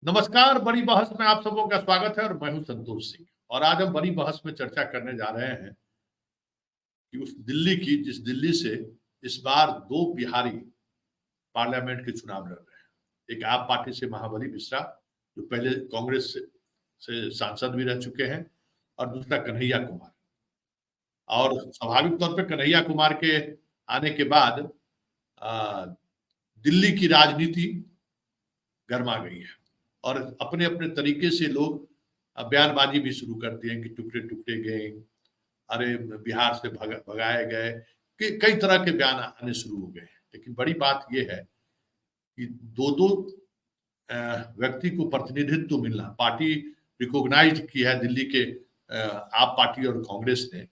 नमस्कार। बड़ी बहस में आप सबों का स्वागत है और मैं हूं संतोष सिंह। और आज हम बड़ी बहस में चर्चा करने जा रहे हैं कि उस दिल्ली की जिस दिल्ली से इस बार दो बिहारी पार्लियामेंट के चुनाव लड़ रहे हैं। एक आप पार्टी से महाबली मिश्रा, जो पहले कांग्रेस से सांसद भी रह चुके हैं, और दूसरा कन्हैया कुमार। और स्वाभाविक तौर पर कन्हैया कुमार के आने के बाद दिल्ली की राजनीति गर्मा गई है और अपने अपने तरीके से लोग बयानबाजी भी शुरू करते हैं कि टुकड़े टुकड़े गैंग, अरे बिहार से भगाए गए, कि कई तरह के बयान आने शुरू हो गए हैं। लेकिन बड़ी बात यह है कि दो दो व्यक्ति को प्रतिनिधित्व मिलना, पार्टी रिकॉग्नाइज की है दिल्ली के आप पार्टी और कांग्रेस ने,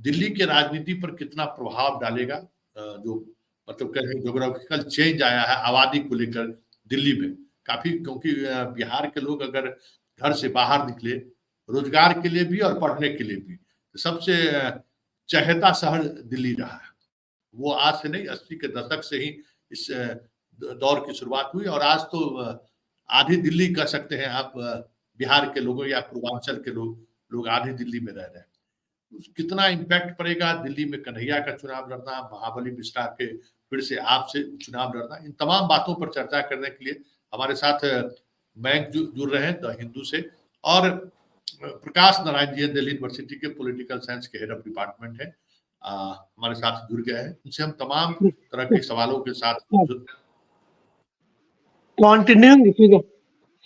दिल्ली के राजनीति पर कितना प्रभाव डालेगा। जो मतलब कहें ज्योग्राफिकल चेंज आया है आबादी को लेकर दिल्ली में काफी, क्योंकि बिहार के लोग अगर घर से बाहर निकले रोजगार के लिए भी और पढ़ने के लिए भी, तो सबसे चहेता शहर दिल्ली रहा है। वो आज से नहीं, 80 के दशक से ही इस दौर की शुरुआत हुई और आज तो आधी दिल्ली कह सकते हैं आप, बिहार के लोगों या पूर्वांचल के लोग आधी दिल्ली में रह रहे हैं। कितना इम्पैक्ट पड़ेगा दिल्ली में कन्हैया का चुनाव लड़ना, महाबली मिश्रा के फिर से आपसे चुनाव लड़ना, इन तमाम बातों पर चर्चा करने के लिए हमारे साथ बैंक जुड़ रहे हैं द हिंदू से, और प्रकाश नारायण जी दिल्ली यूनिवर्सिटी के पॉलिटिकल साइंस के हेड ऑफ डिपार्टमेंट है, हमारे साथ जुड़ गए हैं। उनसे हम तमाम तरह के सवालों के साथ continuing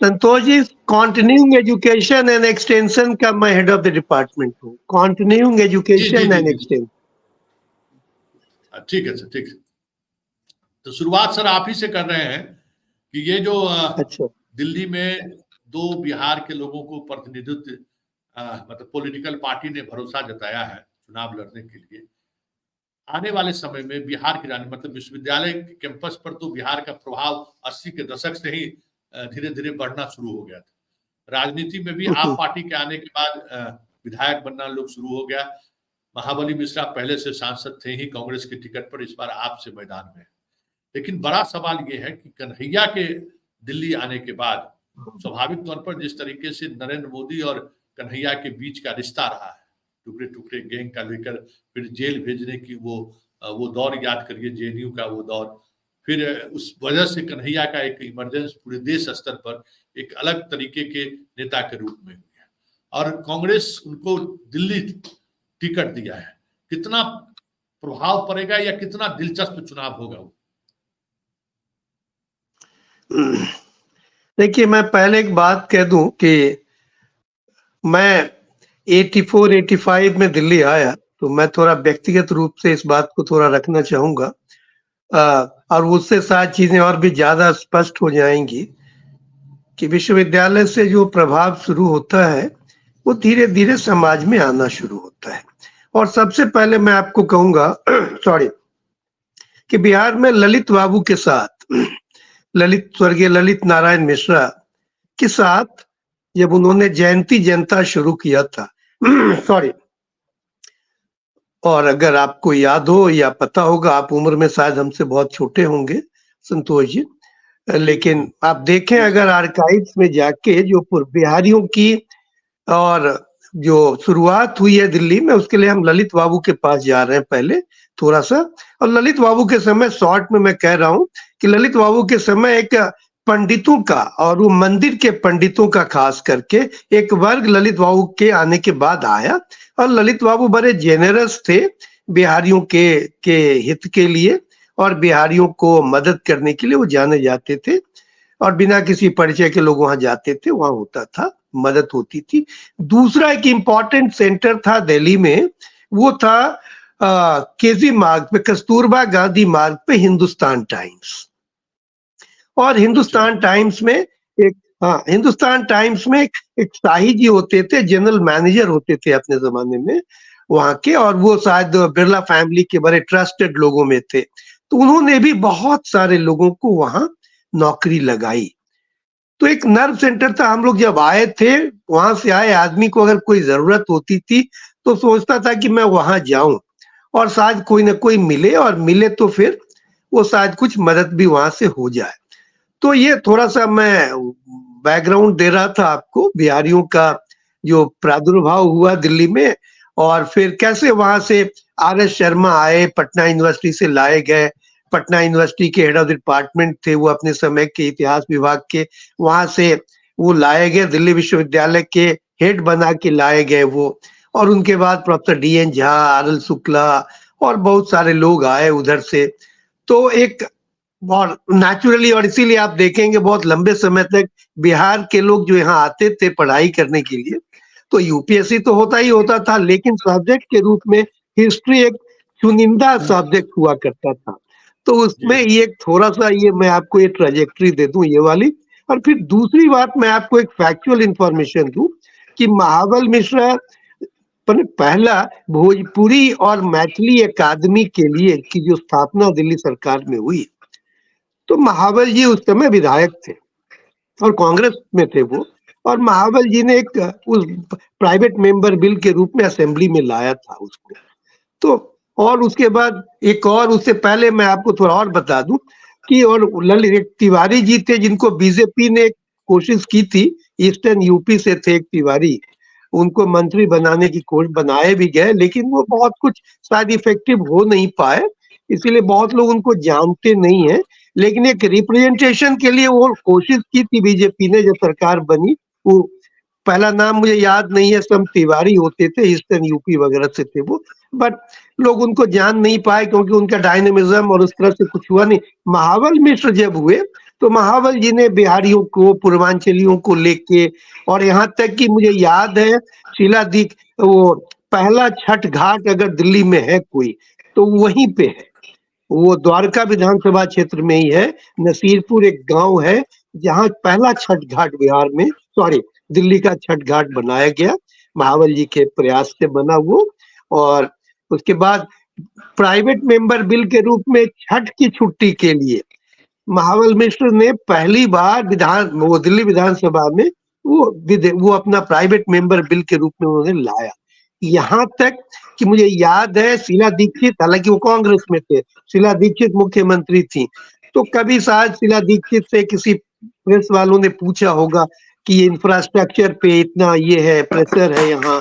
Santosh ji, continuing education and extension का मैं हेड ऑफ द डिपार्टमेंट हूँ। Continuing education and extension. ठीक है सर, ठीक है। तो शुरुआत सर आप ही से कर रहे हैं कि ये जो दिल्ली में दो बिहार के लोगों को प्रतिनिधित्व मतलब पॉलिटिकल पार्टी ने भरोसा जताया है चुनाव लड़ने के लिए, आने वाले समय में बिहार की राजनीति मतलब विश्वविद्यालय के कैंपस पर तो बिहार का प्रभाव 80 के दशक से ही धीरे धीरे बढ़ना शुरू हो गया था। राजनीति में भी आप पार्टी के आने के बाद विधायक बनना लोग शुरू हो गया। महाबली मिश्रा पहले से सांसद थे ही कांग्रेस के टिकट पर, इस बार आपसे मैदान में। लेकिन बड़ा सवाल ये है कि कन्हैया के दिल्ली आने के बाद स्वाभाविक तौर पर जिस तरीके से नरेंद्र मोदी और कन्हैया के बीच का रिश्ता रहा है, टुकड़े टुकड़े गैंग का लेकर फिर जेल भेजने की वो दौर याद करिए, जेएनयू का वो दौर, फिर उस वजह से कन्हैया का एक इमरजेंस पूरे देश स्तर पर एक अलग तरीके के नेता के रूप में हुई है और कांग्रेस उनको दिल्ली टिकट दिया है। कितना प्रभाव पड़ेगा या कितना दिलचस्प चुनाव होगा वो? देखिए, मैं पहले एक बात कह दूं कि मैं 84-85 में दिल्ली आया, तो मैं थोड़ा व्यक्तिगत रूप से इस बात को थोड़ा रखना चाहूंगा और उससे शायद चीजें और भी ज्यादा स्पष्ट हो जाएंगी कि विश्वविद्यालय से जो प्रभाव शुरू होता है वो धीरे धीरे समाज में आना शुरू होता है। और सबसे पहले मैं आपको कहूंगा कि बिहार में ललित बाबू के साथ, स्वर्गीय ललित नारायण मिश्रा के साथ जब उन्होंने जयंती जनता शुरू किया था और अगर आपको याद हो या पता होगा, आप उम्र में शायद हमसे बहुत छोटे होंगे संतोष जी, लेकिन आप देखें अगर आर्काइव्स में जाके जो बिहारियों की और जो शुरुआत हुई है दिल्ली में, उसके लिए हम ललित बाबू के पास जा रहे हैं पहले थोड़ा सा। और ललित बाबू के समय, शॉर्ट में मैं कह रहा हूं कि ललित बाबू के समय एक पंडितों का और वो मंदिर के पंडितों का खास करके एक वर्ग ललित बाबू के आने के बाद आया और ललित बाबू बड़े जेनरस थे बिहारियों के हित के लिए और बिहारियों को मदद करने के लिए वो जाने जाते थे और बिना किसी परिचय के लोग वहां जाते थे, वहां होता था, मदद होती थी। दूसरा एक इम्पॉर्टेंट सेंटर था दिल्ली में, वो था केजी मार्ग पे, कस्तूरबा गांधी मार्ग पे हिंदुस्तान टाइम्स। और हिंदुस्तान टाइम्स में एक शाही जी होते थे, जनरल मैनेजर होते थे अपने जमाने में वहां के, और वो शायद बिरला फैमिली के बड़े ट्रस्टेड लोगों में थे। तो उन्होंने भी बहुत सारे लोगों को वहां नौकरी लगाई। तो एक नर्व सेंटर था। हम लोग जब आए थे, वहां से आए आदमी को अगर कोई जरूरत होती थी तो सोचता था कि मैं वहां जाऊं और शायद कोई ना कोई मिले, और मिले तो फिर वो शायद कुछ मदद भी वहां से हो जाए। तो ये थोड़ा सा मैं बैकग्राउंड दे रहा था आपको बिहारियों का जो प्रादुर्भाव हुआ दिल्ली में, और फिर कैसे वहां से आर.एस. शर्मा आए, पटना यूनिवर्सिटी से लाए गए। पटना यूनिवर्सिटी के हेड ऑफ डिपार्टमेंट थे वो अपने समय के, इतिहास विभाग के, वहां से वो लाए गए, दिल्ली विश्वविद्यालय के हेड बना के लाए गए वो। और उनके बाद professor DN. Jha, RL. Shukla और बहुत सारे लोग आए उधर से। तो एक और नेचुरली, और इसीलिए आप देखेंगे बहुत लंबे समय तक बिहार के लोग जो यहाँ आते थे पढ़ाई करने के लिए, तो यूपीएससी तो होता ही होता था, लेकिन सब्जेक्ट के रूप में हिस्ट्री एक चुनिंदा सब्जेक्ट हुआ करता था। तो उसमें ये थोड़ा सा, ये मैं आपको ये ट्रेजेक्टरी दे दूं ये वाली। और फिर दूसरी बात मैं आपको एक फैक्चुअल इंफॉर्मेशन दूं कि महाबल मिश्रा पहला भोजपुरी और मैथिली अकादमी के लिए की जो स्थापना दिल्ली सरकार में हुई, तो महाबल जी उस समय विधायक थे और कांग्रेस में थे वो। और महाबल जी ने एक उस प्राइवेट मेंबर बिल के रूप में असेंबली में लाया था उसको। तो और उसके बाद एक और, उससे पहले मैं आपको थोड़ा और बता दूं कि और ललित तिवारी जी थे जिनको बीजेपी ने कोशिश की थी, ईस्टर्न यूपी से थे एक तिवारी, उनको मंत्री बनाने की कोशिश, बनाए भी गए लेकिन वो बहुत कुछ शायद इफेक्टिव हो नहीं पाए, इसीलिए बहुत लोग उनको जानते नहीं है। लेकिन एक रिप्रेजेंटेशन के लिए वो कोशिश की थी बीजेपी ने, जब सरकार बनी। वो पहला नाम मुझे याद नहीं है, सब तिवारी होते थे, ईस्टर्न यूपी वगैरह से थे वो, बट लोग उनको जान नहीं पाए क्योंकि उनका डायनेमिज्म और उस तरह से कुछ हुआ नहीं। महाबल मिश्र जब हुए तो महाबल जी ने बिहारियों को, पूर्वांचलियों को लेके, और यहाँ तक कि मुझे याद है शिलादीप, वो पहला छठ घाट अगर दिल्ली में है कोई तो वहीं पे है, वो द्वारका विधानसभा क्षेत्र में ही है। नसीरपुर एक गांव है जहाँ पहला छठ घाट बिहार में, सॉरी दिल्ली का छठ घाट बनाया गया, महाबल जी के प्रयास से बना वो। और उसके बाद प्राइवेट मेंबर बिल के रूप में छठ की छुट्टी के लिए महाबल मिश्र ने पहली बार वो दिल्ली विधानसभा में वो अपना प्राइवेट मेंबर बिल के रूप में उन्होंने लाया। यहाँ तक कि मुझे याद है शीला दीक्षित, हालांकि वो कांग्रेस में थे, शीला दीक्षित मुख्यमंत्री थी, तो कभी शायद शीला दीक्षित से किसी प्रेस वालों ने पूछा होगा कि ये इंफ्रास्ट्रक्चर पे इतना ये है, प्रेशर है यहाँ,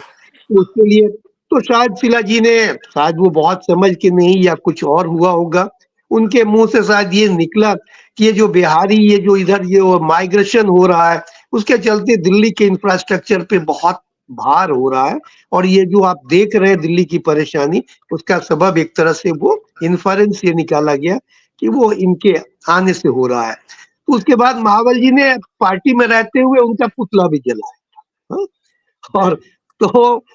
उसके लिए तो शायद शीला जी ने, शायद वो बहुत समझ के नहीं या कुछ और हुआ होगा, उनके मुंह से शायद ये निकला कि ये जो बिहारी, ये जो इधर ये माइग्रेशन हो रहा है, उसके चलते दिल्ली के इंफ्रास्ट्रक्चर पे बहुत भार हो रहा है, और ये जो आप देख रहे हैं दिल्ली की परेशानी, उसका सबब एक तरह से वो इन्फरेंस ये निकाला गया कि वो इनके आने से हो रहा है। तो उसके बाद महाबल जी ने पार्टी में रहते हुए उनका पुतला भी जलाया। हाँ? और तो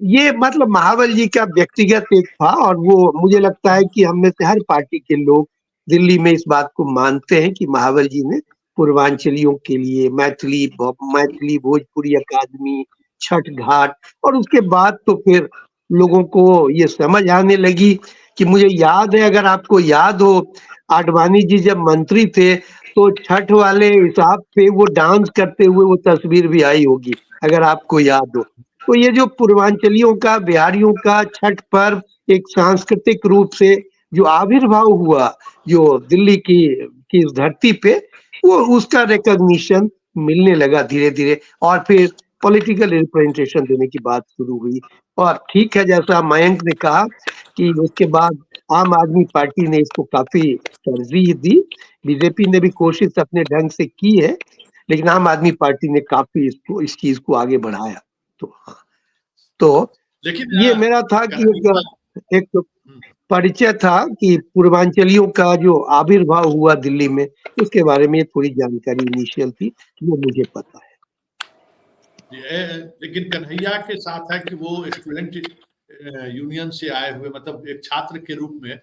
ये मतलब महाबल जी का व्यक्तिगत एक था, और वो मुझे लगता है कि हम में से हर पार्टी के लोग दिल्ली में इस बात को मानते हैं कि महाबल जी ने पूर्वांचलियों के लिए मैथिली भोजपुरी अकादमी, छठ घाट, और उसके बाद तो फिर लोगों को ये समझ आने लगी कि, मुझे याद है, अगर आपको याद हो, आडवाणी जी जब मंत्री थे तो छठ वाले हिसाब से वो डांस करते हुए वो तस्वीर भी आई होगी, अगर आपको याद हो। तो ये जो पूर्वांचलियों का, बिहारियों का छठ पर्व एक सांस्कृतिक रूप से जो आविर्भाव हुआ जो दिल्ली की इस धरती पे, वो उसका रिकॉग्निशन मिलने लगा धीरे धीरे, और फिर पॉलिटिकल रिप्रेजेंटेशन देने की बात शुरू हुई। और ठीक है, जैसा मयंक ने कहा कि उसके बाद आम आदमी पार्टी ने इसको काफी तरजीह दी, बीजेपी ने भी कोशिश अपने ढंग से की है, लेकिन आम आदमी पार्टी ने काफी इसको, इस चीज को आगे बढ़ाया। तो हाँ, तो लेकिन ये मेरा था कि एक परिचय था कि पूर्वांचलियों का जो आविर्भाव हुआ दिल्ली में, उसके बारे में थोड़ी जानकारी इनिशियल थी, वो मुझे पता है। लेकिन कन्हैया के साथ है कि वो स्टूडेंट यूनियन से आए हुए, मतलब एक छात्र के रूप में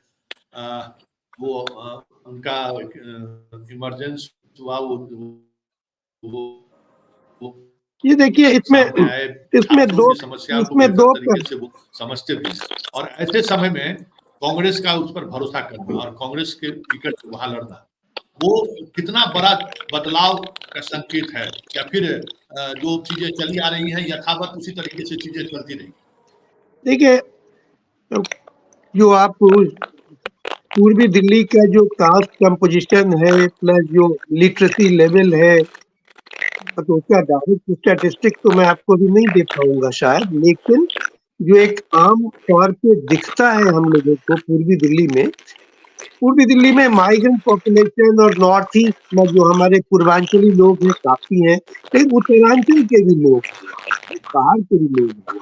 वो उनका इमरजेंस हुआ, वो ये देखिए, इसमें दो समस्या को बेहतर तरीके से वो समझते थे, और ऐसे समय में कांग्रेस का उस पर भरोसा करना और कांग्रेस के टिकट वहां लड़ना, वो कितना बड़ा बदलाव का संकेत है, या फिर जो चीजें चली आ रही हैं यथावत उसी तरीके से चीजें चलती रही? देखिए, जो आप पूर्वी दिल्ली का जो कास्ट कंपोजिशन है, प्लस जो लिटरेसी लेवल है, तो उसका डायरेक्ट स्टैटिस्टिक तो मैं आपको अभी नहीं दे पाऊंगा शायद, लेकिन जो एक आम तौर पे दिखता है हम लोगों को पूर्वी दिल्ली में माइग्रेंट पॉपुलेशन और नॉर्थ ईस्ट में जो हमारे पूर्वांचली लोग हैं काफी हैं, लेकिन उत्तरांचल के भी लोग हैं, बाहर के भी लोग हैं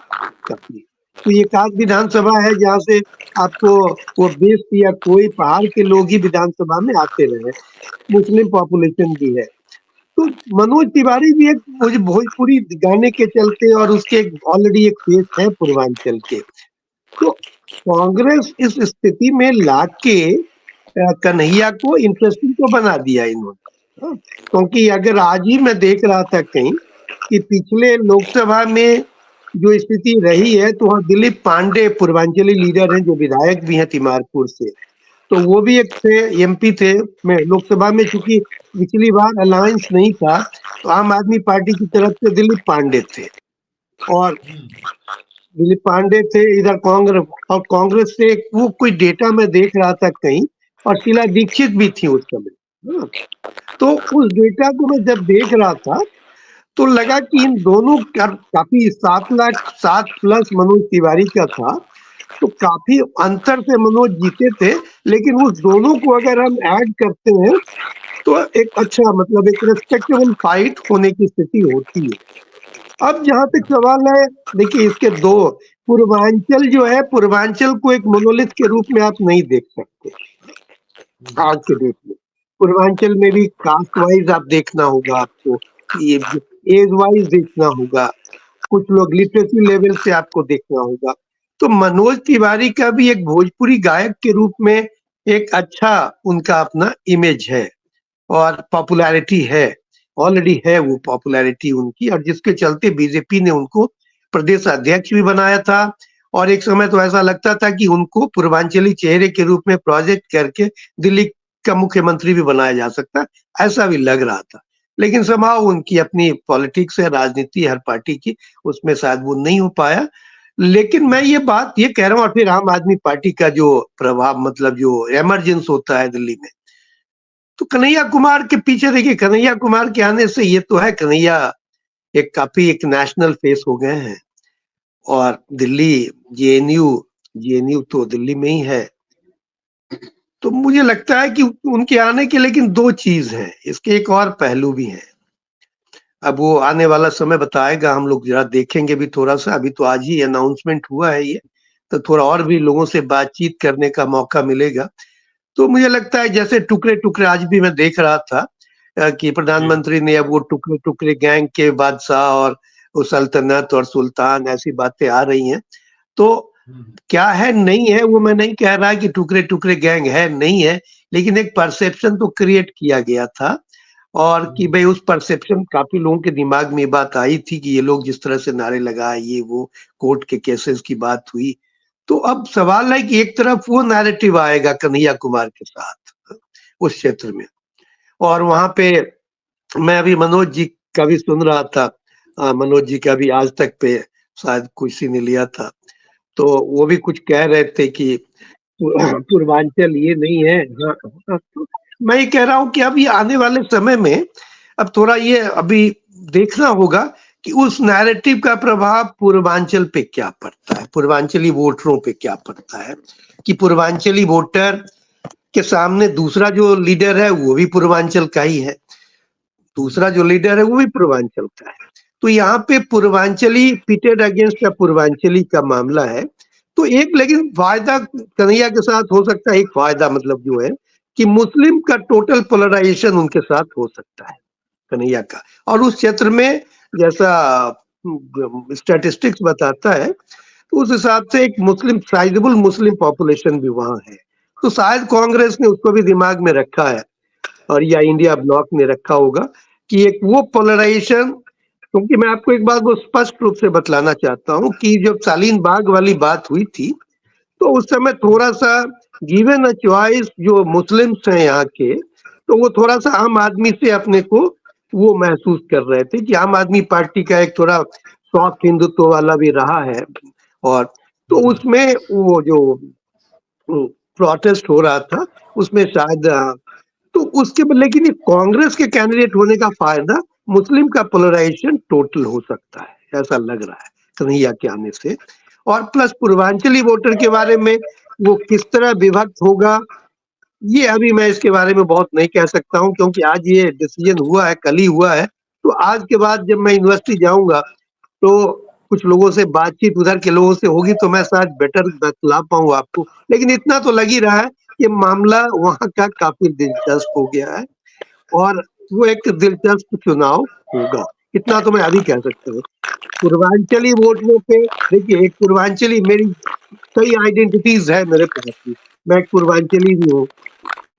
काफी। तो ये काग विधानसभा है जहाँ से आपको वो 20 या कोई पहाड़ के लोग ही विधानसभा में आते रहे, मुस्लिम पॉपुलेशन भी है। तो मनोज तिवारी भी एक मुझे भोजपुरी गाने के चलते और उसके ऑलरेडी एक फेस है पूर्वांचल के, तो कांग्रेस इस स्थिति में लाके कन्हैया को इंटरेस्टिंग तो बना दिया इन्होंने। क्योंकि अगर आज ही मैं देख रहा था कहीं कि पिछले लोकसभा में जो स्थिति रही है, तो वहाँ दिलीप पांडे पूर्वांचली लीडर हैं जो विधायक भी हैं तिमारपुर से, तो वो भी एक थे, एमपी थे। मैं लोकसभा में चूंकि पिछली बार अलायंस नहीं था, तो आम आदमी पार्टी की तरफ से दिलीप पांडे थे, और दिलीप पांडे थे इधर कांग्रेस, और कांग्रेस से वो कोई डेटा मैं देख रहा था कहीं, और शीला दीक्षित भी थी उस समय। तो उस डेटा को मैं जब देख रहा था तो लगा कि इन दोनों काफी 7,07,000+ मनोज तिवारी का था, तो काफी अंतर से मनोज जीते थे, लेकिन उस दोनों को अगर हम ऐड करते हैं तो एक अच्छा मतलब एक रेस्पेक्टेबल फाइट होने की स्थिति होती है। अब जहां तक सवाल है, देखिए इसके दो, पूर्वांचल जो है, पूर्वांचल को एक मोनोलिथ के रूप में आप नहीं देख सकते आज के डेट में। पूर्वांचल में भी कास्ट वाइज आप देखना होगा, आपको ये एज वाइज देखना होगा, कुछ लोग लिटरेसी लेवल से आपको देखना होगा। तो मनोज तिवारी का भी एक भोजपुरी गायक के रूप में एक अच्छा उनका अपना इमेज है और पॉपुलैरिटी है, ऑलरेडी है वो पॉपुलैरिटी उनकी, और जिसके चलते बीजेपी ने उनको प्रदेश अध्यक्ष भी बनाया था, और एक समय तो ऐसा लगता था कि उनको पूर्वांचली चेहरे के रूप में प्रोजेक्ट करके दिल्ली का मुख्यमंत्री भी बनाया जा सकता है, ऐसा भी लग रहा था। लेकिन समाव उनकी अपनी पॉलिटिक्स है, राजनीति हर पार्टी की, उसमें शायद वो नहीं हो पाया। लेकिन मैं ये बात ये कह रहा हूँ, और फिर आम आदमी पार्टी का जो प्रभाव मतलब जो इमरजेंस होता है दिल्ली में, तो कन्हैया कुमार के पीछे देखिए, कन्हैया कुमार के आने से ये तो है, कन्हैया एक काफी एक नेशनल फेस हो गए हैं, और दिल्ली जेएनयू तो दिल्ली में ही है। तो मुझे लगता है कि उनके आने के लेकिन दो चीज है, इसके एक और पहलू भी है। अब वो आने वाला समय बताएगा, हम लोग जरा देखेंगे भी थोड़ा सा। अभी तो आज ही अनाउंसमेंट हुआ है ये, तो थोड़ा और भी लोगों से बातचीत करने का मौका मिलेगा। तो मुझे लगता है जैसे टुकड़े टुकड़े आज भी मैं देख रहा था कि प्रधानमंत्री ने अब वो टुकड़े टुकड़े गैंग के बादशाह और वो सल्तनत और सुल्तान ऐसी बातें आ रही हैं। तो क्या है नहीं है वो मैं नहीं कह रहा कि टुकड़े टुकड़े गैंग है नहीं है, लेकिन एक परसेप्शन तो क्रिएट किया गया था, और कि भाई उस परसेप्शन काफी लोगों के दिमाग में बात आई थी कि ये लोग जिस तरह से नारे लगाए, ये वो कोर्ट के केसेस की बात हुई। तो अब सवाल है कि एक तरफ वो नैरेटिव आएगा कन्हैया कुमार के साथ उस क्षेत्र में, और वहां पे मैं अभी मनोज जी का भी सुन रहा था, मनोज जी का भी आज तक पे शायद किसी ने लिया था, तो वो भी कुछ कह रहे थे कि पूर्वांचल ये नहीं है। हाँ, तो मैं ये कह रहा हूँ कि अब ये आने वाले समय में अब थोड़ा ये अभी देखना होगा कि उस नैरेटिव का प्रभाव पूर्वांचल पे क्या पड़ता है, पूर्वांचली वोटरों पे क्या पड़ता है, कि पूर्वांचली वोटर के सामने दूसरा जो लीडर है वो भी पूर्वांचल का ही है, दूसरा जो लीडर है वो भी पूर्वांचल का है। तो यहाँ पे पूर्वांचली पिटेड अगेंस्ट पूर्वांचली का मामला है। तो एक लेकिन फायदा कन्हैया के साथ हो सकता है, एक फायदा मतलब जो है कि मुस्लिम का टोटल पोलराइजेशन उनके साथ हो सकता है कन्हैया का, और उस क्षेत्र में जैसा स्टैटिस्टिक्स बताता है, तो उस हिसाब से एक मुस्लिम साइजेबल मुस्लिम पॉपुलेशन भी वहां है। तो शायद कांग्रेस ने उसको भी दिमाग में रखा है, और या इंडिया ब्लॉक ने रखा होगा कि एक वो पोलराइजेशन, क्योंकि मैं आपको एक बात वो स्पष्ट रूप से बतलाना चाहता हूँ कि जब शालीन बाग वाली बात हुई थी, तो उस समय थोड़ा सा गिवन अ चॉइस जो मुस्लिम्स हैं यहाँ के, तो वो थोड़ा सा आम आदमी से अपने को वो महसूस कर रहे थे कि आम आदमी पार्टी का एक थोड़ा सॉफ्ट हिंदुत्व वाला भी रहा है, और तो उसमें वो जो प्रोटेस्ट हो रहा था उसमें शायद तो उसके लेकिन कांग्रेस के कैंडिडेट होने का फायदा मुस्लिम का पोलराइजेशन टोटल हो सकता है, ऐसा लग रहा है कन्हैया के आने से। और प्लस पूर्वांचली वोटर के बारे में वो किस तरह विभक्त होगा, ये अभी मैं इसके बारे में बहुत नहीं कह सकता हूँ, क्योंकि आज ये डिसीजन हुआ है, कल ही हुआ है। तो आज के बाद जब मैं यूनिवर्सिटी जाऊंगा तो कुछ लोगों से बातचीत उधर के लोगों से होगी तो मैं शायद बेटर बतला पाऊँ आपको। लेकिन इतना तो लग ही रहा है कि मामला वहाँ का काफ़ी दिलचस्प हो गया है और वो एक दिलचस्प चुनाव होगा, इतना तो मैं अभी कह सकता हूँ। पूर्वांचली वोटरों पे देखिए, एक पूर्वांचली मेरी कई आइडेंटिटीज है मेरे पास भी। मैं एक पूर्वांचली भी हूँ,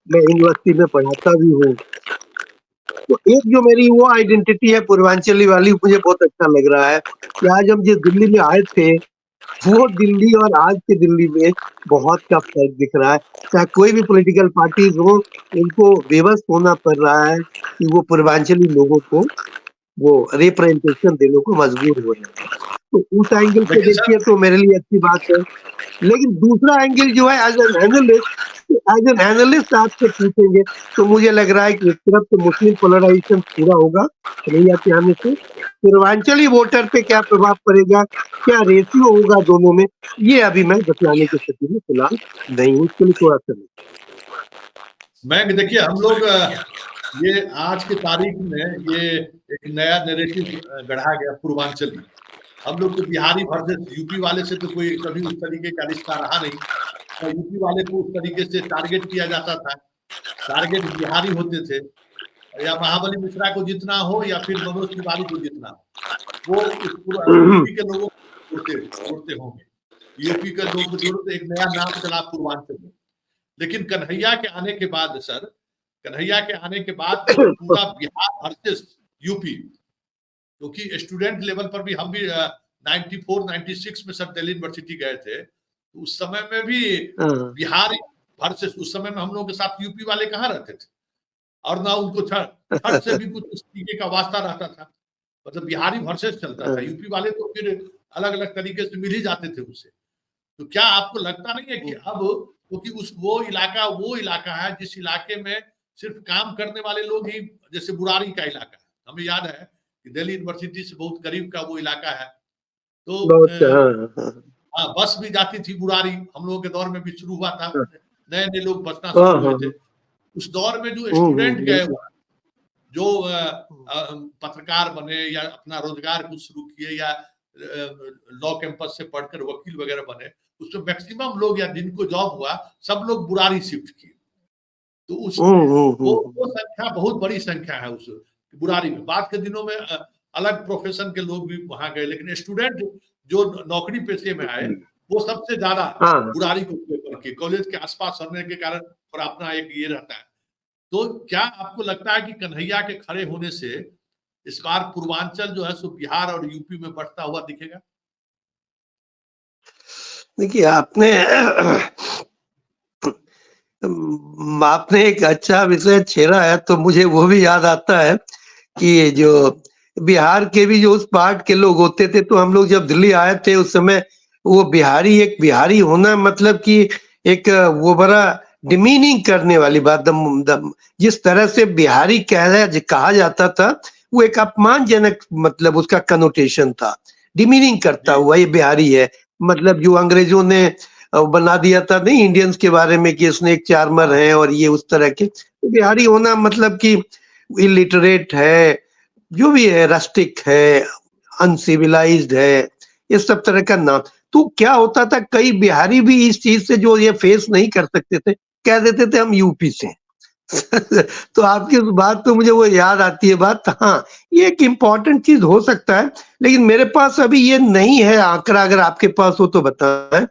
मैं यूनिवर्सिटी में पढ़ाता भी हूँ। तो एक जो मेरी वो आइडेंटिटी है पूर्वांचली वाली, मुझे बहुत अच्छा लग रहा है कि आज हम जिस दिल्ली में आए थे, वो दिल्ली और आज के दिल्ली में बहुत का फर्क दिख रहा है। चाहे कोई भी पॉलिटिकल पार्टीज हो, उनको विवश होना पड़ रहा है कि वो पूर्वांचली लोगों को वो रिप्रेजेंटेशन देने को मजबूर हो रहे हैं। तो उस एंगल से लेकिन देखिए सर, तो मेरे लिए अच्छी बात है। लेकिन दूसरा एंगल जो है एज एन एनालिस्ट आपसे पूछेंगे तो मुझे लग रहा है कि एक तरफ तो मुस्लिम पोलराइजेशन पूरा होगा कन्हैया के आने से, पूर्वांचली वोटर पे क्या प्रभाव पड़ेगा, क्या रेशियो होगा दोनों में, ये अभी मैं बतलाने की स्थिति में फिलहाल नहीं हूँ, इसके लिए थोड़ा सा मैं देखिए हम लोग ये आज की तारीख में ये एक नया नैरेटिव गढ़ा गया पूर्वांचली। हम लोग तो बिहारी वर्सेस यूपी वाले से तो कोई कभी उस तरीके का रिश्ता रहा नहीं, और यूपी वाले को उस तरीके से टारगेट किया जाता था। टारगेट बिहारी होते थे, या महाबली मिश्रा को जितना हो या फिर मनोज तिवारी को जितना हो, वो उस नहीं। यूपी के लोगों को जोड़ते होंगे। यूपी के लोग को जोड़ते, एक नया नाम चला पूर्वांचल में। लेकिन कन्हैया के आने के बाद सर, कन्हैया के आने के बाद तो पूरा बिहार वर्सेस यूपी, क्योंकि स्टूडेंट लेवल पर भी हम भी 94 96 में सर दिल्ली यूनिवर्सिटी गए थे, तो उस समय में भी बिहार वर्सेस, उस समय में हम लोगों के साथ यूपी वाले कहाँ रहते थे, और ना उनको छठ से भी कुछ उस तरीके का वास्ता रहता था। मतलब बिहारी वर्सेस चलता था, यूपी वाले तो फिर अलग अलग तरीके से मिल ही जाते थे उससे। तो क्या आपको लगता नहीं है कि अब, क्योंकि वो इलाका है जिस इलाके में सिर्फ काम करने वाले लोग ही, जैसे बुरारी का इलाका है, हमें याद है कि दिल्ली यूनिवर्सिटी से बहुत करीब का वो इलाका है। तो हाँ, बस भी जाती थी बुरारी, हम लोगों के दौर में भी शुरू हुआ था, नए नए लोग बसना शुरू हुए थे। उस दौर में जो स्टूडेंट गए, जो पत्रकार बने या अपना रोजगार कुछ शुरू किए, या लॉ कैंपस से पढ़कर वकील वगैरह बने, उसमें मैक्सिमम लोग या जिनको जॉब हुआ, सब लोग बुरारी शिफ्ट किए। तो उस वो संख्या बहुत बड़ी संख्या है उस बुरारी में। बाद के दिनों में अलग प्रोफेशन के लोग भी वहां गए, लेकिन स्टूडेंट जो नौकरी पेशे में आए, वो सबसे ज्यादा बुरारी को प्रेफर किए, कॉलेज के आसपास होने के कारण, और अपना एक ये रहता है। तो क्या आपको लगता है कि कन्हैया के खड़े होने से इस बार पूर्वांचल जो है सो बिहार और यूपी में बढ़ता हुआ दिखेगा? देखिए, आपने एक अच्छा विषय छेड़ा है, तो मुझे वो भी याद आता है कि जो बिहार के भी जो उस पार्ट के लोग होते थे, तो हम लोग जब दिल्ली आए थे उस समय वो बिहारी, एक बिहारी होना मतलब कि एक वो बड़ा डिमीनिंग करने वाली बात, जिस तरह से बिहारी कहा जाता था, वो एक अपमानजनक मतलब उसका कनोटेशन था, डिमीनिंग करता हुआ ये बिहारी है। मतलब जो अंग्रेजों ने बना दिया था नहीं इंडियंस के बारे में कि इसने एक चार्मर है और ये उस तरह के, तो बिहारी होना मतलब कि इलिटरेट है, जो भी है, रस्टिक है, अनसिविलाइज्ड है, ये सब तरह का नाम। तो क्या होता था, कई बिहारी भी इस चीज से जो ये फेस नहीं कर सकते थे, कह देते थे हम यूपी से। तो आपकी उस बात तो मुझे वो याद आती है बात। हाँ, ये एक इम्पोर्टेंट चीज हो सकता है, लेकिन मेरे पास अभी ये नहीं है आंकड़ा, अगर आपके पास हो तो बताएं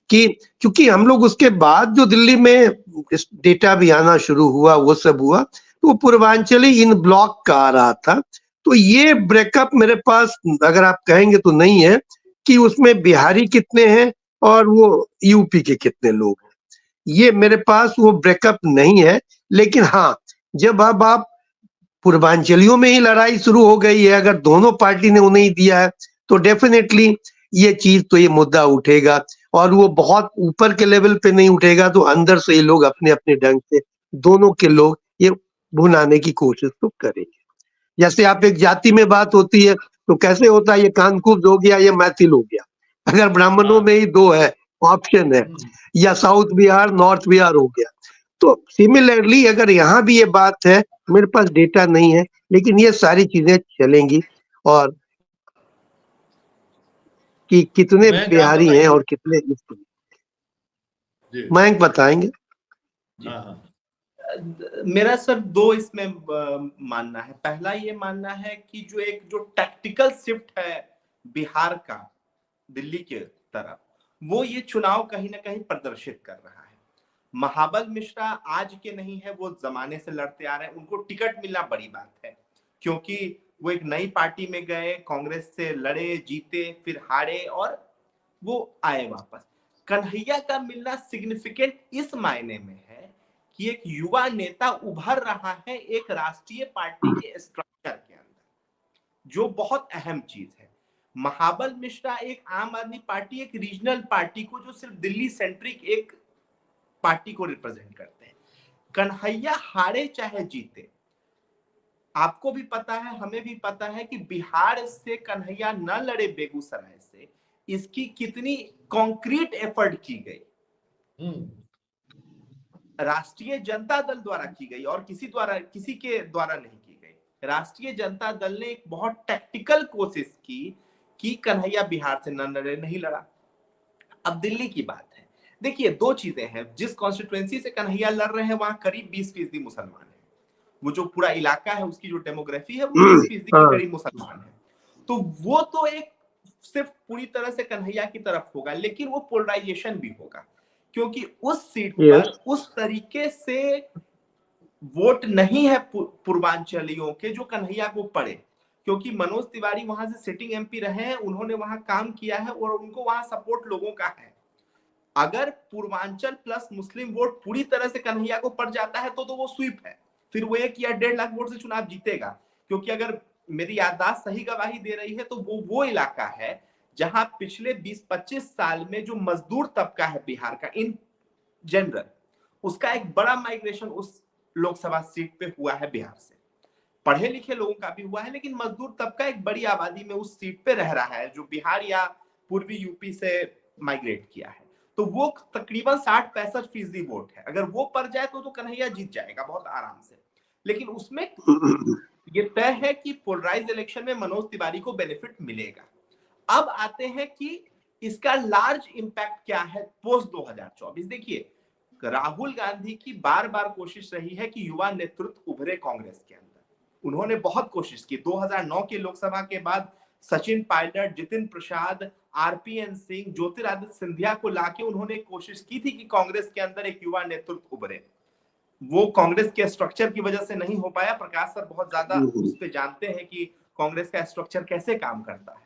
कि क्योंकि हम लोग उसके बाद जो दिल्ली में डेटा भी आना शुरू हुआ, वो सब हुआ, तो पूर्वांचली इन ब्लॉक का आ रहा था। तो ये ब्रेकअप मेरे पास, अगर आप कहेंगे तो नहीं है कि उसमें बिहारी कितने हैं और वो यूपी के कितने लोग हैं, ये मेरे पास वो ब्रेकअप नहीं है। लेकिन हाँ, जब अब आप पूर्वांचलियों में ही लड़ाई शुरू हो गई है, अगर दोनों पार्टी ने उन्हें ही दिया है, तो डेफिनेटली ये चीज, तो ये मुद्दा उठेगा, और वो बहुत ऊपर के लेवल पे नहीं उठेगा, तो अंदर से ही लोग अपने अपने ढंग से दोनों के लोग ये भुनाने की कोशिश तो करेंगे। जैसे आप एक जाति में बात होती है तो कैसे होता है, ये कानकुब्ज हो गया, ये मैथिल हो गया। अगर ब्राह्मणों में ही दो है ऑप्शन है, या साउथ बिहार नॉर्थ बिहार हो गया। तो सिमिलरली अगर यहाँ भी ये बात है, मेरे पास डेटा नहीं है, लेकिन ये सारी चीजें चलेंगी। और कि कितने मयंक आप बिहारी हैं बताइए। और कितने जी। मयंक बताएंगे। हाँ हाँ। मेरा सर दो इसमें मानना है। पहला ये मानना है कि जो टैक्टिकल शिफ्ट है बिहार का दिल्ली के तरफ, वो ये चुनाव कहीं ना कहीं प्रदर्शित कर रहा है। महाबल मिश्रा आज के नहीं है, वो जमाने से लड़ते आ रहे हैं। उनको टिकट मिलना बड़ी बात है, क्योंकि वो एक नई पार्टी में गए, कांग्रेस से लड़े, जीते, फिर हारे और वो आए वापस। कन्हैया का मिलना सिग्निफिकेंट इस मायने में है कि एक युवा नेता उभर रहा है एक राष्ट्रीय पार्टी के स्ट्रक्चर के अंदर, जो बहुत अहम चीज है। महाबल मिश्रा एक आम आदमी पार्टी, एक रीजनल पार्टी को, जो सिर्फ दिल्ली सेंट्रिक एक पार्टी को रिप्रेजेंट करते हैं। कन्हैया हारे चाहे जीते, आपको भी पता है, हमें भी पता है कि बिहार से कन्हैया न लड़े बेगूसराय से, इसकी कितनी कॉन्क्रीट एफर्ट की गई, राष्ट्रीय जनता दल द्वारा की गई और किसी के द्वारा नहीं की गई। राष्ट्रीय जनता दल ने एक बहुत टैक्टिकल कोशिश की कि कन्हैया बिहार से न लड़े, नहीं लड़ा। अब दिल्ली की बात है, देखिए दो चीजें हैं। जिस कॉन्स्टिट्यूएंसी से कन्हैया लड़ रहे हैं वहां करीब 20% मुसलमान है। वो जो पूरा इलाका है, उसकी जो डेमोग्राफी है, वो 20% के करीब मुसलमान है। तो वो तो एक सिर्फ पूरी तरह से कन्हैया की तरफ होगा, लेकिन वो पोलराइजेशन भी होगा, क्योंकि उस सीट पर उस तरीके से वोट नहीं है पूर्वांचलियों के जो कन्हैया को पड़े, क्योंकि मनोज तिवारी वहां से सिटिंग एमपी रहे हैं, उन्होंने वहां काम किया है और उनको वहां सपोर्ट लोगों का है। अगर पूर्वांचल प्लस मुस्लिम वोट पूरी तरह से कन्हैया को पड़ जाता है तो वो स्वीप है, फिर वो 1 या 1.5 लाख वोट से चुनाव जीतेगा। क्योंकि अगर मेरी याददाश्त सही गवाही दे रही है तो वो इलाका है जहां पिछले 20-25 साल में जो मजदूर तबका है बिहार का इन जनरल, उसका एक बड़ा माइग्रेशन उस लोकसभा सीट पे हुआ है बिहार से। पढ़े लिखे लोगों का भी हुआ है, लेकिन मजदूर तबका एक बड़ी आबादी में उस सीट पे रह रहा है, जो बिहार या पूर्वी यूपी से माइग्रेट किया है। तो वो तकरीबन 60-65% वोट है। अगर वो पड़ जाए तो कन्हैया जीत जाएगा बहुत आराम से। लेकिन उसमें ये तय है कि पोलराइज इलेक्शन में मनोज तिवारी को बेनिफिट मिलेगा। अब आते हैं कि इसका लार्ज इंपैक्ट क्या है पोस्ट 2024। देखिए, राहुल गांधी की बार बार कोशिश रही है कि युवा नेतृत्व उभरे कांग्रेस के अंदर। उन्होंने बहुत कोशिश की। 2009 के लोकसभा के बाद सचिन पायलट, जितिन प्रसाद, आरपीएन सिंह, ज्योतिरादित्य सिंधिया को लाके उन्होंने कोशिश की थी कि कांग्रेस के अंदर एक युवा नेतृत्व उभरे। वो कांग्रेस के स्ट्रक्चर की वजह से नहीं हो पाया। प्रकाश सर बहुत ज्यादा उस पे जानते हैं कि कांग्रेस का स्ट्रक्चर कैसे काम करता है।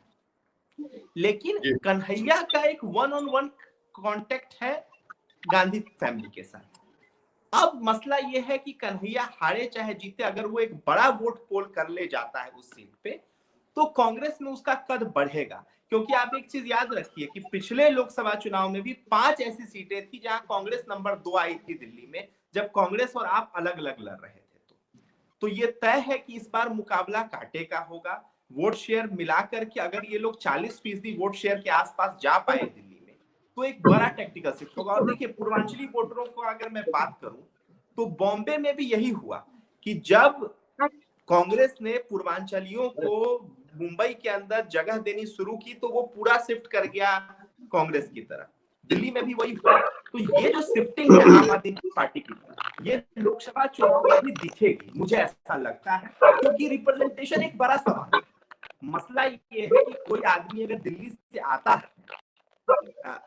लेकिन कन्हैया का एक 1-on-1 कांटेक्ट है गांधी फैमिली के साथ। अब मसला यह है कि कन्हैया हारे चाहे जीते, अगर वो एक बड़ा वोट पोल कर ले जाता है उस सीट पे, तो कांग्रेस में उसका कद बढ़ेगा। क्योंकि आप एक चीज याद रखिए कि पिछले लोकसभा चुनाव में भी 5 ऐसी सीटें थी जहां कांग्रेस नंबर 2 आई थी दिल्ली में, जब कांग्रेस और आप अलग अलग लड़ रहे थे। तो ये तय है कि इस बार मुकाबला कांटे का होगा। वोट शेयर मिलाकर के अगर ये लोग 40% वोट शेयर के आसपास जा पाए दिल्ली में, तो एक बड़ा टेक्टिकल शिफ्ट होगा। और देखिए, पूर्वांचली वोटरों को अगर मैं बात करूं तो बॉम्बे में भी यही हुआ कि जब कांग्रेस ने पूर्वांचलियों को मुंबई के अंदर जगह देनी शुरू की तो वो पूरा शिफ्ट कर गया कांग्रेस की तरफ। दिल्ली में भी वही हुआ। तो ये जो शिफ्टिंग है आम आदमी पार्टी की, ये लोकसभा चुनाव में भी दिखेगी, मुझे ऐसा लगता है, क्योंकि रिप्रेजेंटेशन एक बड़ा सवाल है। मसला ये है कि कोई आदमी अगर दिल्ली से आता है,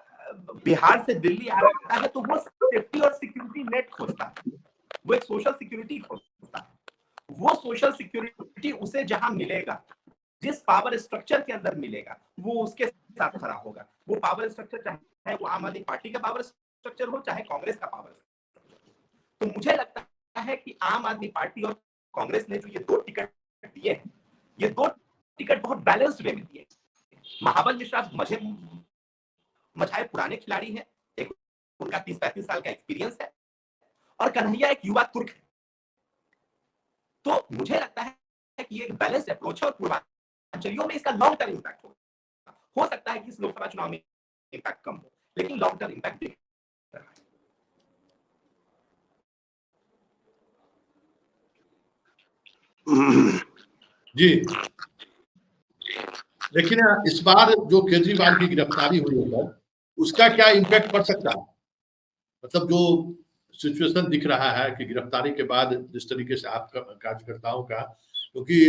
बिहार से दिल्ली आता है, तो वो सेफ्टी और सिक्योरिटी नेट खोजता है, वो एक सोशल सिक्योरिटी खोजता है। वो सोशल सिक्योरिटी उसे जहां मिलेगा, जिस पावर स्ट्रक्चर के अंदर मिलेगा, वो उसके साथ खड़ा होगा। वो पावर स्ट्रक्चर चाहे वो आम आदमी पार्टी का पावर स्ट्रक्चर हो, चाहे कांग्रेस का पावर स्ट्रक्चर। तो मुझे लगता है कि आम आदमी पार्टी और कांग्रेस ने जो ये 2 टिकट दिए हैं, ये 2 टिकट बहुत बैलेंस्ड वे में दिए। महाबल मिश्रा मझाए पुराने खिलाड़ी हैं, एक उनका 30-35 साल का एक्सपीरियंस है, और कन्हैया एक युवा तुर्क है। तो मुझे लगता है है कि ये एक बैलेंस्ड अप्रोच है और पूर्वांचलियों में इसका लॉन्ग टर्म इम्पैक्ट होगा। हो सकता है कि इस लोकसभा चुनाव में इम्पैक्ट कम हो, लेकिन लॉन्ग टर्म इम्पैक्ट दिख रहा है। जी, लेकिन इस बार जो केजरीवाल की गिरफ्तारी हुई है सर, उसका क्या इम्पैक्ट पड़ सकता है? मतलब जो सिचुएशन दिख रहा है कि गिरफ्तारी के बाद जिस तरीके से आपका कार्यकर्ताओं का, क्योंकि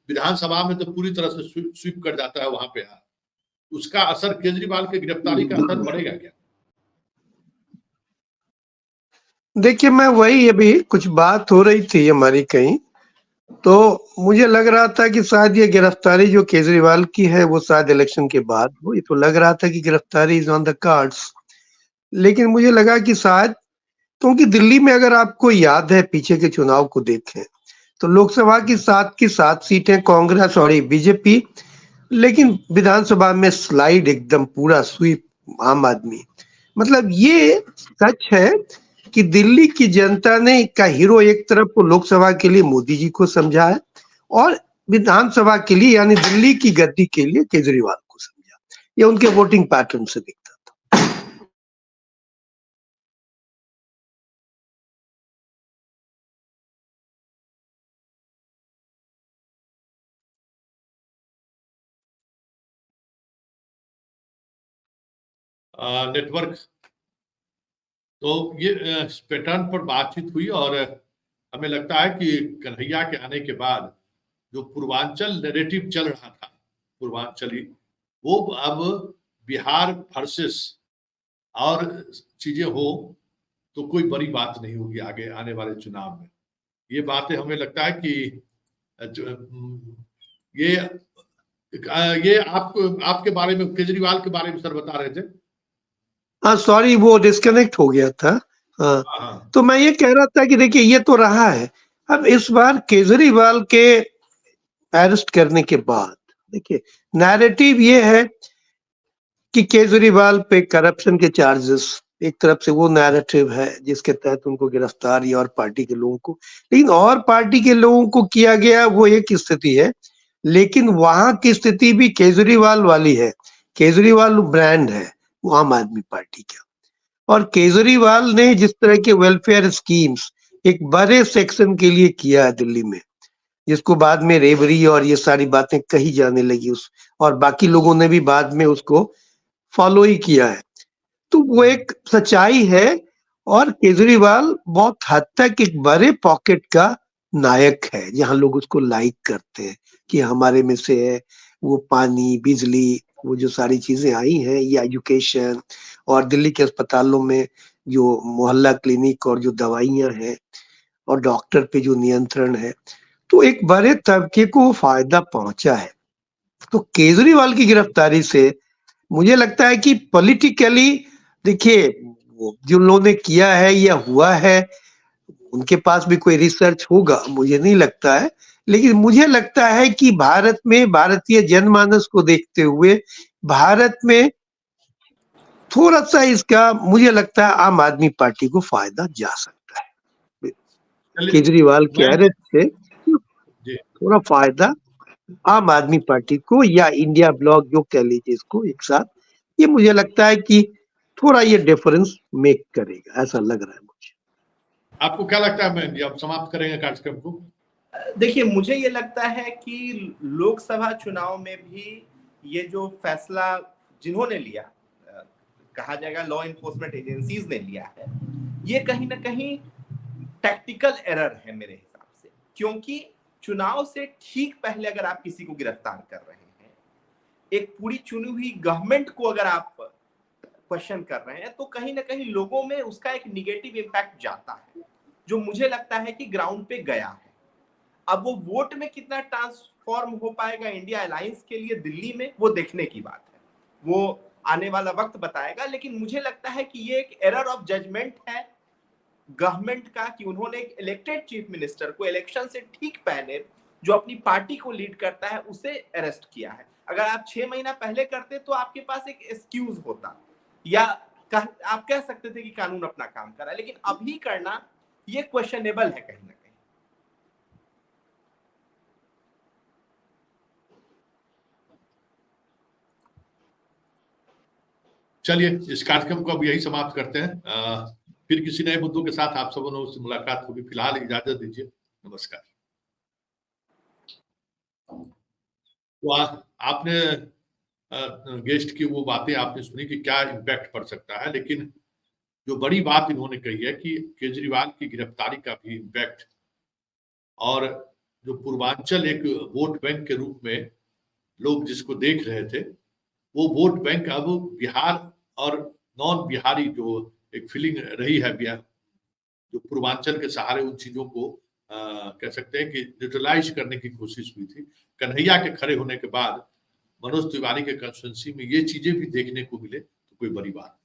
विधानसभा में तो पूरी तरह से स्वीप कर जाता है वहां पे, उसका असर केजरीवाल की गिरफ्तारी का असर पड़ेगा क्या? देखिए, मैं वही अभी कुछ बात हो रही थी हमारी कहीं, तो मुझे लग रहा था कि शायद ये गिरफ्तारी जो केजरीवाल की है वो शायद इलेक्शन के बाद हो। ये तो लग रहा था कि गिरफ्तारी इज ऑन द कार्ड्स, लेकिन मुझे लगा कि शायद, क्योंकि दिल्ली में अगर आपको याद है पीछे के चुनाव को देखें तो लोकसभा की 7 सीटें कांग्रेस और बीजेपी, लेकिन विधानसभा में स्लाइड एकदम पूरा स्वीप आम आदमी। मतलब ये सच है कि दिल्ली की जनता ने का हीरो एक तरफ को लोकसभा के लिए मोदी जी को समझा है और विधानसभा के लिए यानी दिल्ली की गद्दी के लिए केजरीवाल को समझा। ये उनके वोटिंग पैटर्न से दिखता था। नेटवर्क, तो ये पैटर्न पर बातचीत हुई और हमें लगता है कि कन्हैया के आने के बाद जो पूर्वांचल नैरेटिव चल रहा था, पूर्वांचली, वो अब बिहार वर्सेस और चीजें हो तो कोई बड़ी बात नहीं होगी आगे आने वाले चुनाव में। ये बातें हमें लगता है कि ये आपको आपके बारे में, केजरीवाल के बारे में सर बता रहे थे। हाँ सॉरी, वो डिस्कनेक्ट हो गया था। हाँ, हाँ, तो मैं ये कह रहा था कि देखिए ये तो रहा है। अब इस बार केजरीवाल के अरेस्ट करने के बाद देखिए नैरेटिव ये है कि केजरीवाल पे करप्शन के चार्जेस, एक तरफ से वो नैरेटिव है जिसके तहत उनको गिरफ्तारी और पार्टी के लोगों को, लेकिन और पार्टी के लोगों को किया गया वो एक स्थिति है, लेकिन वहां की स्थिति भी केजरीवाल वाली है। केजरीवाल ब्रांड है वो आम आदमी पार्टी का, और केजरीवाल ने जिस तरह के वेलफेयर स्कीम्स एक बड़े सेक्शन के लिए किया है दिल्ली में, जिसको बाद में रेवरी और ये सारी बातें कही जाने लगी उस, और बाकी लोगों ने भी बाद में उसको फॉलो ही किया है, तो वो एक सच्चाई है। और केजरीवाल बहुत हद तक एक बड़े पॉकेट का नायक है, जहां लोग उसको लाइक करते हैं कि हमारे में से है। वो पानी, बिजली, वो जो सारी चीजें आई हैं, ये एजुकेशन, और दिल्ली के अस्पतालों में जो मोहल्ला क्लिनिक और जो दवाइयां हैं और डॉक्टर पे जो नियंत्रण है, तो एक बड़े तबके को फायदा पहुंचा है। तो केजरीवाल की गिरफ्तारी से मुझे लगता है कि पॉलिटिकली, देखिए वो जो लोगों ने किया है या हुआ है, उनके पास भी कोई रिसर्च होगा मुझे नहीं लगता है, लेकिन मुझे लगता है कि भारत में भारतीय जनमानस को देखते हुए भारत में थोड़ा सा इसका मुझे लगता है आम आदमी पार्टी को फायदा जा सकता है। चलिए, केजरीवाल के मैं अरेस्ट से जी थोड़ा फायदा आम आदमी पार्टी को या इंडिया ब्लॉक जो कह लीजिए इसको एक साथ, ये मुझे लगता है कि थोड़ा ये डिफरेंस मेक करेगा, ऐसा लग रहा है मुझे। आपको क्या लगता है? मैं अब समाप्त करेंगे कार्यक्रम को। देखिए, मुझे ये लगता है कि लोकसभा चुनाव में भी ये जो फैसला जिन्होंने लिया, कहा जाएगा लॉ इन्फोर्समेंट एजेंसीज ने लिया है, ये कहीं ना कहीं टैक्टिकल एरर है मेरे हिसाब से। क्योंकि चुनाव से ठीक पहले अगर आप किसी को गिरफ्तार कर रहे हैं, एक पूरी चुनी हुई गवर्नमेंट को अगर आप क्वेश्चन कर रहे हैं, तो कहीं ना कहीं लोगों में उसका एक निगेटिव इम्पैक्ट जाता है, जो मुझे लगता है कि ग्राउंड पे गया है। अब वो वोट में कितना ट्रांसफॉर्म हो पाएगा इंडिया अलायंस के लिए दिल्ली में, वो देखने की बात है, वो आने वाला वक्त बताएगा। लेकिन मुझे लगता है कि ये एक एरर ऑफ जजमेंट है गवर्नमेंट का कि उन्होंने एक इलेक्टेड चीफ मिनिस्टर को इलेक्शन से ठीक पहले, जो अपनी पार्टी को लीड करता है, उसे अरेस्ट किया है। अगर आप 6 महीना पहले करते तो आपके पास एक एक्सक्यूज होता, या आप कह सकते थे कि कानून अपना काम कर रहा है, लेकिन अभी करना ये क्वेश्चनेबल है कहीं ना कहीं। चलिए इस कार्यक्रम को अब यही समाप्त करते हैं। फिर किसी नए मुद्दों के साथ आप सबों से मुलाकात होगी। फिलहाल इजाजत दीजिए, नमस्कार। तो आपने गेस्ट की वो बातें आपने सुनी कि क्या इम्पैक्ट पड़ सकता है, लेकिन जो बड़ी बात इन्होंने कही है कि केजरीवाल की गिरफ्तारी का भी इम्पैक्ट, और जो पूर्वांचल एक वोट बैंक के रूप में लोग जिसको देख रहे थे, वो वोट बैंक अब बिहार और नॉन बिहारी जो एक फीलिंग रही है बिहार, जो पूर्वांचल के सहारे उन चीजों को कह सकते हैं कि न्यूट्रलाइज करने की कोशिश हुई थी। कन्हैया के खड़े होने के बाद मनोज तिवारी के कंस्टिट्यूंसी में ये चीजें भी देखने को मिले तो कोई बड़ी बात